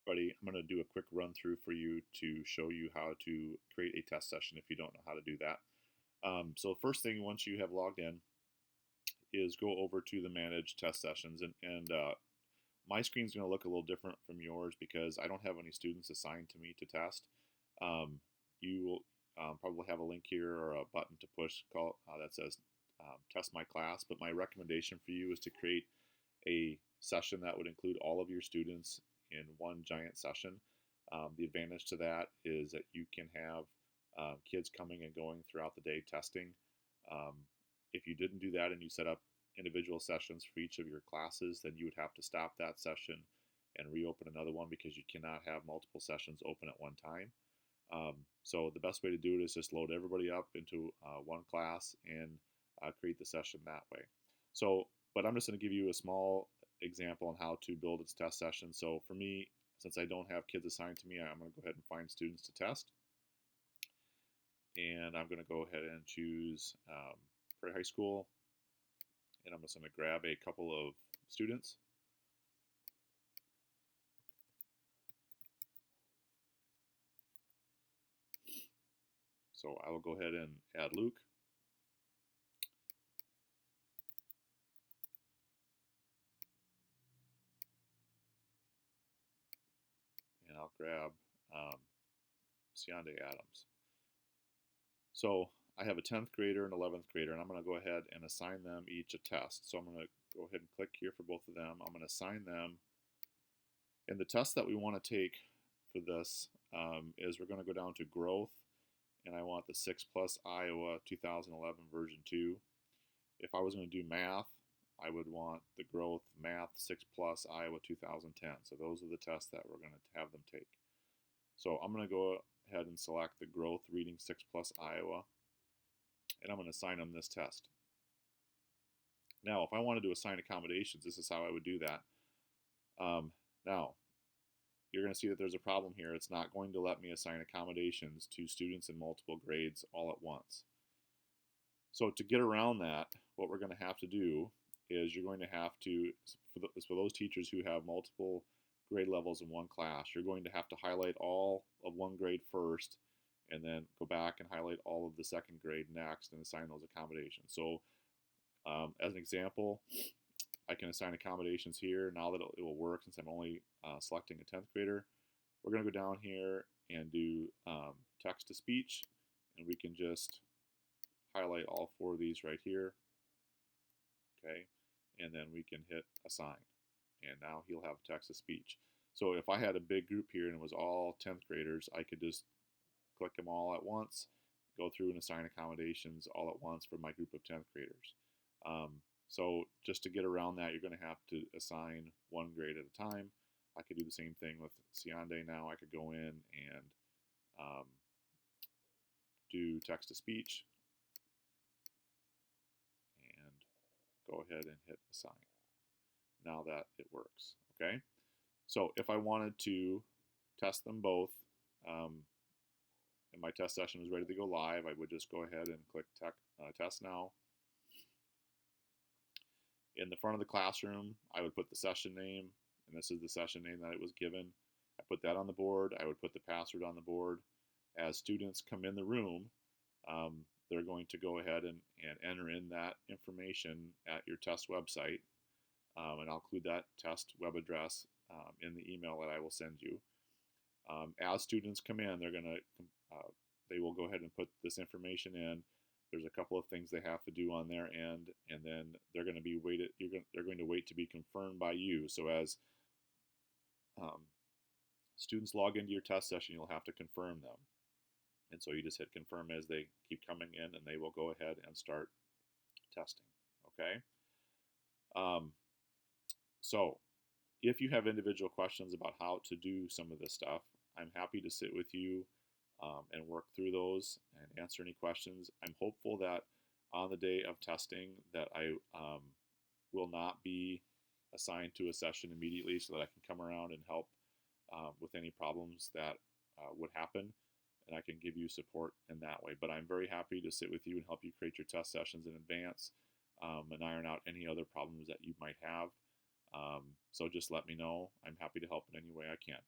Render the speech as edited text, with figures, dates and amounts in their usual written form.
everybody, I'm going to do a quick run through for you to show you how to create a test session if you don't know how to do that. So first thing, once you have logged in, is go over to the Manage Test Sessions. And my screen is going to look a little different from yours because I don't have any students assigned to me to test. You will probably have a link here or a button to push that says Test My Class, but my recommendation for you is to create a session that would include all of your students in one giant session. The advantage to that is that you can have kids coming and going throughout the day testing. Um, if you didn't do that and you set up individual sessions for each of your classes, then you would have to stop that session and reopen another one because you cannot have multiple sessions open at one time. So the best way to do it is just load everybody up into one class and create the session that way. So, but I'm just going to give you a small example on how to build its test session. So for me, since I don't have kids assigned to me, I'm going to go ahead and find students to test. And I'm going to go ahead and choose Prairie High School. And I'm just going to grab a couple of students. So I will go ahead and add Luke. And I'll grab Siande Adams. So I have a 10th grader and 11th grader, and I'm going to go ahead and assign them each a test. So I'm going to go ahead and click here for both of them. I'm going to assign them. And the test that we want to take for this is we're going to go down to growth, and I want the 6 Plus Iowa 2011 version 2. If I was going to do math, I would want the growth math 6 Plus Iowa 2010. So those are the tests that we're going to have them take. So I'm going to go ahead and select the growth reading 6 Plus Iowa, and I'm going to assign them this test. Now, if I wanted to assign accommodations, this is how I would do that. Now, you're going to see that there's a problem here. It's not going to let me assign accommodations to students in multiple grades all at once. So to get around that, what we're going to have to do is you're going to have to, for those teachers who have multiple grade levels in one class, you're going to have to highlight all of one grade first and then go back and highlight all of the second grade next and assign those accommodations. So as an example, I can assign accommodations here. Now that it will work since I'm only selecting a 10th grader, we're going to go down here and do text to speech, and we can just highlight all 4 of these right here. Okay, and then we can hit assign, and now he'll have text to speech. So if I had a big group here and it was all 10th graders, I could just click them all at once, go through and assign accommodations all at once for my group of 10th graders. So just to get around that, you're going to have to assign one grade at a time. I could do the same thing with Siande now. I could go in and do text to speech and go ahead and hit assign. Now that it works, okay? So if I wanted to test them both and my test session was ready to go live, I would just go ahead and click test now. In the front of the classroom, I would put the session name, and this is the session name that it was given. I put that on the board. I would put the password on the board. As students come in the room, they're going to go ahead and enter in that information at your test website, and I'll include that test web address in the email that I will send you. As students come in, they will go ahead and put this information in. There's a couple of things they have to do on their end, and then they're going to be waited. They're going to wait to be confirmed by you. So as students log into your test session, you'll have to confirm them. And so you just hit confirm as they keep coming in, and they will go ahead and start testing. Okay. So if you have individual questions about how to do some of this stuff, I'm happy to sit with you and work through those and answer any questions. I'm hopeful that on the day of testing that I will not be assigned to a session immediately so that I can come around and help with any problems that would happen, and I can give you support in that way. But I'm very happy to sit with you and help you create your test sessions in advance and iron out any other problems that you might have. So just let me know. I'm happy to help in any way I can.